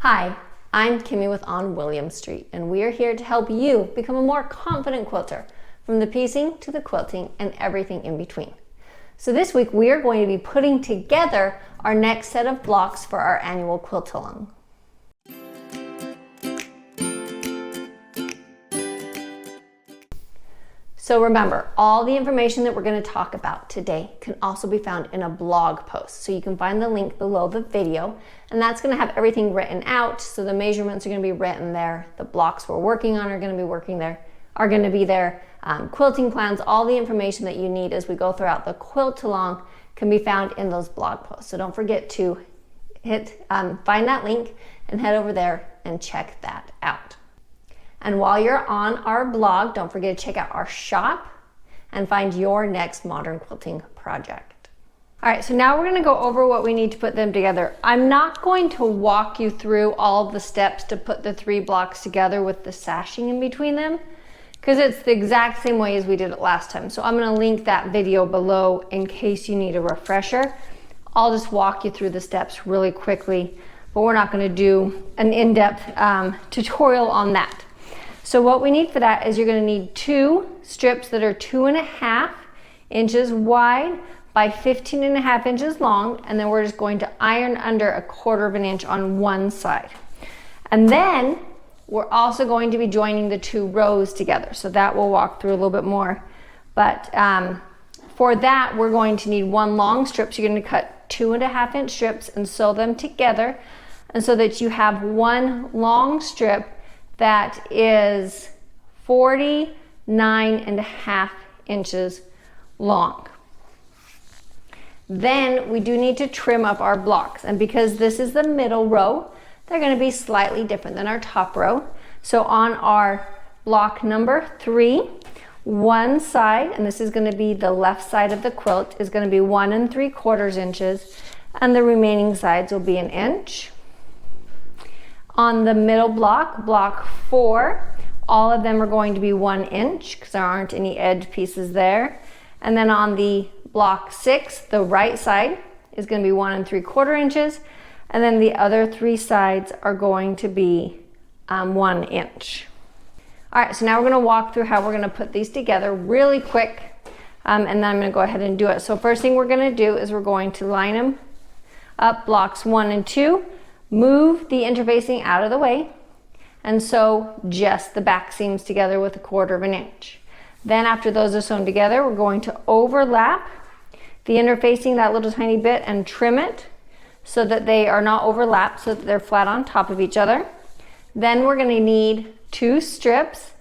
Hi, I'm Kimmy with On William Street, and we are here to help you become a more confident quilter, from the piecing to the quilting and everything in between. So this week we are going to be putting together our next set of blocks for our annual quilt-along. So remember, all the information that we're going to talk about today can also be found in a blog post. So you can find the link below the video, and that's going to have everything written out. So the measurements are going to be written there. The blocks we're working on are going to be there. Quilting plans, all the information that you need as we go throughout the quilt along can be found in those blog posts. So don't forget to find that link and head over there and check that out. And while you're on our blog, don't forget to check out our shop and find your next modern quilting project. All right, so now we're going to go over what we need to put them together. I'm not going to walk you through all the steps to put the 3 blocks together with the sashing in between them, because it's the exact same way as we did it last time. So I'm going to link that video below in case you need a refresher. I'll just walk you through the steps really quickly, but we're not going to do an in-depth tutorial on that. So what we need for that is you're going to need 2 strips that are 2.5 inches wide by 15.5 inches long, and then we're just going to iron under 1/4 inch on one side. And then we're also going to be joining the 2 rows together, so that we'll walk through a little bit more. But for that, we're going to need 1 long strip. So you're going to cut 2.5 inch strips and sew them together, and so that you have 1 long strip that is 49.5 inches long. Then we do need to trim up our blocks, and because this is the middle row, they're going to be slightly different than our top row. So on our block number 3, one side, and this is going to be the left side of the quilt, is going to be 1 3/4 inches, and the remaining sides will be 1 inch. On the middle block, block 4, all of them are going to be 1 inch because there aren't any edge pieces there. And then on the block 6, the right side is going to be 1 3/4 inches. And then the other 3 sides are going to be 1 inch. All right, so now we're going to walk through how we're going to put these together really quick. And then I'm going to go ahead and do it. So first thing we're going to do is we're going to line them up, blocks 1 and 2. Move the interfacing out of the way and sew just the back seams together with 1/4 inch. Then after those are sewn together, we're going to overlap the interfacing that little tiny bit and trim it so that they are not overlapped, so that they're flat on top of each other. Then we're going to need 2 strips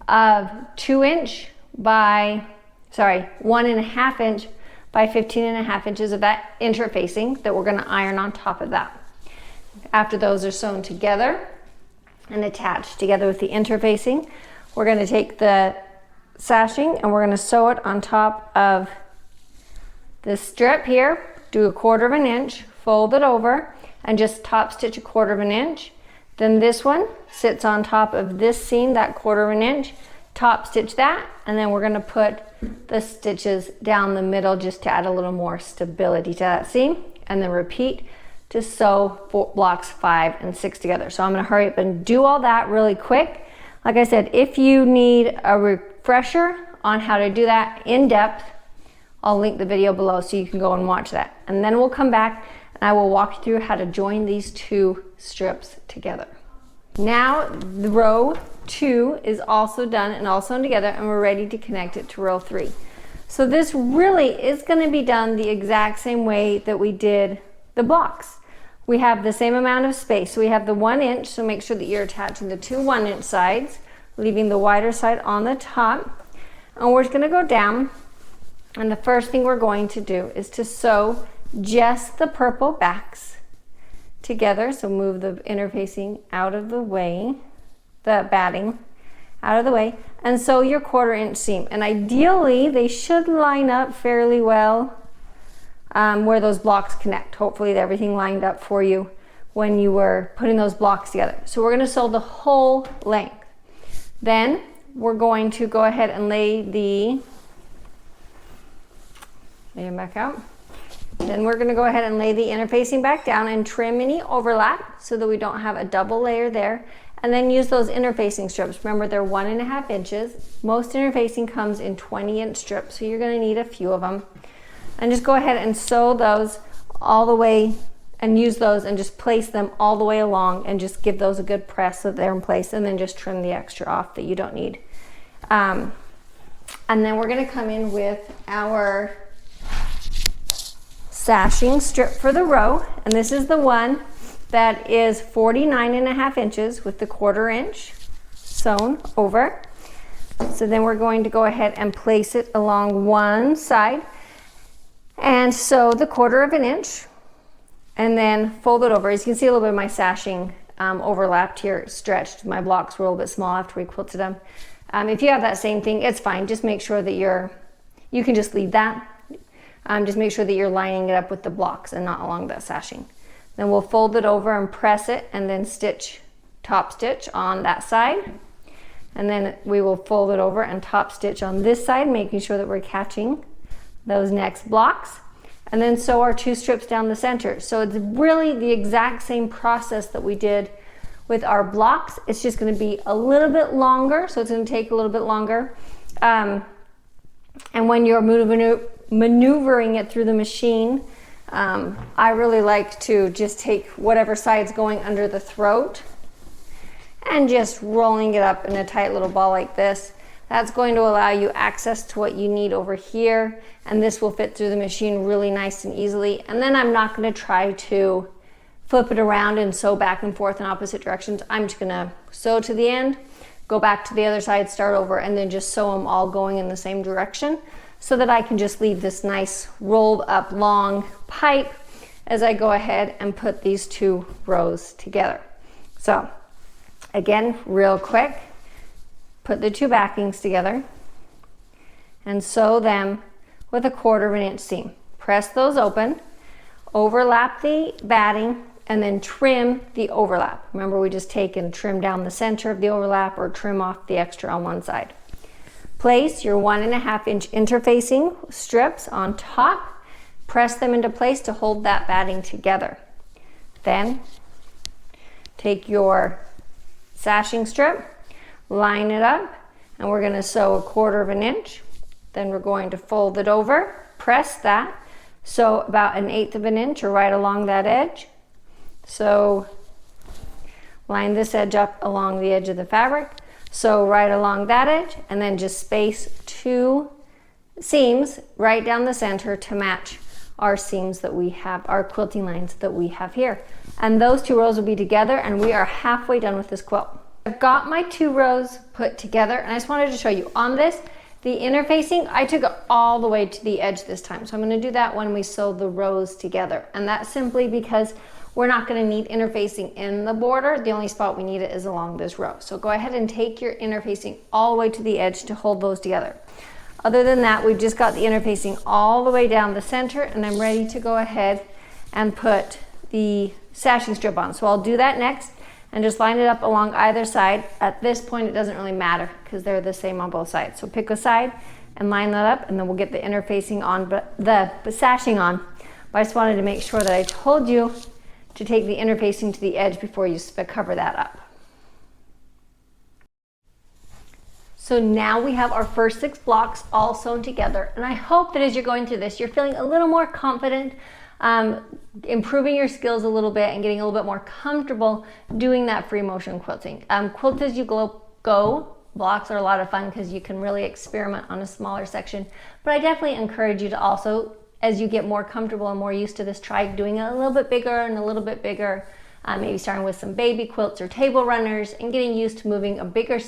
of 1.5 inch by 15.5 inches of that interfacing that we're going to iron on top of that. After those are sewn together and attached together with the interfacing, we're going to take the sashing and we're going to sew it on top of this strip here, do 1/4 inch, fold it over, and just top stitch 1/4 inch. Then this one sits on top of this seam, that 1/4 inch, top stitch that, and then we're going to put the stitches down the middle just to add a little more stability to that seam, and then repeat to sew blocks 5 and 6 together. So I'm going to hurry up and do all that really quick. Like I said, if you need a refresher on how to do that in depth, I'll link the video below so you can go and watch that. And then we'll come back and I will walk you through how to join these 2 strips together. Now the row 2 is also done and all sewn together, and we're ready to connect it to row 3. So this really is going to be done the exact same way that we did the blocks. We have the same amount of space. So we have the 1 inch, so make sure that you're attaching the 2 1-inch sides, leaving the wider side on the top. And we're just going to go down, and the first thing we're going to do is to sew just the purple backs together. So move the interfacing out of the way, the batting out of the way, and sew your 1/4 inch seam. And ideally, they should line up fairly well where those blocks connect. Hopefully everything lined up for you when you were putting those blocks together. So we're going to sew the whole length. Then we're going to go ahead and lay them back out. Then we're going to go ahead and lay the interfacing back down and trim any overlap so that we don't have a double layer there. And then use those interfacing strips. Remember, they're 1.5 inches. Most interfacing comes in 20-inch strips, so you're going to need a few of them. And just go ahead and sew those all the way and use those and just place them all the way along and just give those a good press so they're in place, and then just trim the extra off that you don't need. And then we're going to come in with our sashing strip for the row, and this is the one that is 49.5 inches with the 1/4 inch sewn over. So then we're going to go ahead and place it along one side and sew the 1/4 inch and then fold it over. As you can see, a little bit of my sashing overlapped here, stretched. My blocks were a little bit small after we quilted them. If you have that same thing, it's fine. Just make sure that you can just leave that. Just make sure that you're lining it up with the blocks and not along that sashing. Then we'll fold it over and press it and then stitch, top stitch on that side. And then we will fold it over and top stitch on this side, making sure that we're catching those next blocks. And then sew our 2 strips down the center. So it's really the exact same process that we did with our blocks. It's just going to be a little bit longer, so it's going to take a little bit longer. And when you're maneuvering it through the machine, I really like to just take whatever side's going under the throat and just rolling it up in a tight little ball like this. That's going to allow you access to what you need over here, and this will fit through the machine really nice and easily. And then I'm not going to try to flip it around and sew back and forth in opposite directions. I'm just going to sew to the end, go back to the other side, start over, and then just sew them all going in the same direction, so that I can just leave this nice rolled up long pipe as I go ahead and put these 2 rows together. So again, real quick, put the 2 backings together and sew them with a 1/4 inch seam. Press those open, overlap the batting, and then trim the overlap. Remember, we just take and trim down the center of the overlap or trim off the extra on one side. Place your 1.5 inch interfacing strips on top. Press them into place to hold that batting together. Then take your sashing strip, line it up, and we're going to sew a 1/4 inch. Then we're going to fold it over, press that, sew about 1/8 inch or right along that edge. So line this edge up along the edge of the fabric. So right along that edge, and then just space 2 seams right down the center to match our seams that we have, our quilting lines that we have here. And those 2 rows will be together, and we are halfway done with this quilt. I've got my 2 rows put together, and I just wanted to show you on this, the interfacing, I took it all the way to the edge this time. So I'm going to do that when we sew the rows together. And that's simply because we're not going to need interfacing in the border. The only spot we need it is along this row. So go ahead and take your interfacing all the way to the edge to hold those together. Other than that, we've just got the interfacing all the way down the center, and I'm ready to go ahead and put the sashing strip on. So I'll do that next and just line it up along either side. At this point, it doesn't really matter because they're the same on both sides. So pick a side and line that up, and then we'll get the interfacing on, but the sashing on. But I just wanted to make sure that I told you to take the interfacing to the edge before you cover that up. So now we have our first 6 blocks all sewn together, and I hope that as you're going through this, you're feeling a little more confident, improving your skills a little bit and getting a little bit more comfortable doing that free motion quilting. Quilt as you go blocks are a lot of fun because you can really experiment on a smaller section, but I definitely encourage you to also, as you get more comfortable and more used to this, try doing it a little bit bigger and a little bit bigger, maybe starting with some baby quilts or table runners and getting used to moving a bigger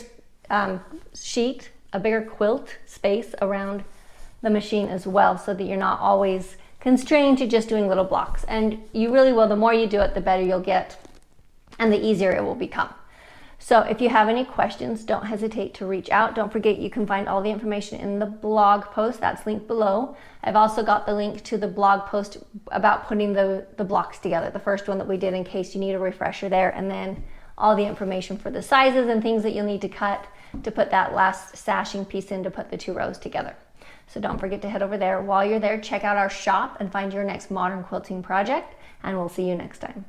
sheet, a bigger quilt space around the machine as well, so that you're not always constrained to just doing little blocks. And you really will, the more you do it, the better you'll get and the easier it will become. So if you have any questions, don't hesitate to reach out. Don't forget, you can find all the information in the blog post that's linked below. I've also got the link to the blog post about putting the blocks together, the first one that we did, in case you need a refresher there, and then all the information for the sizes and things that you'll need to cut to put that last sashing piece in to put the 2 rows together. So don't forget to head over there. While you're there, check out our shop and find your next modern quilting project, and we'll see you next time.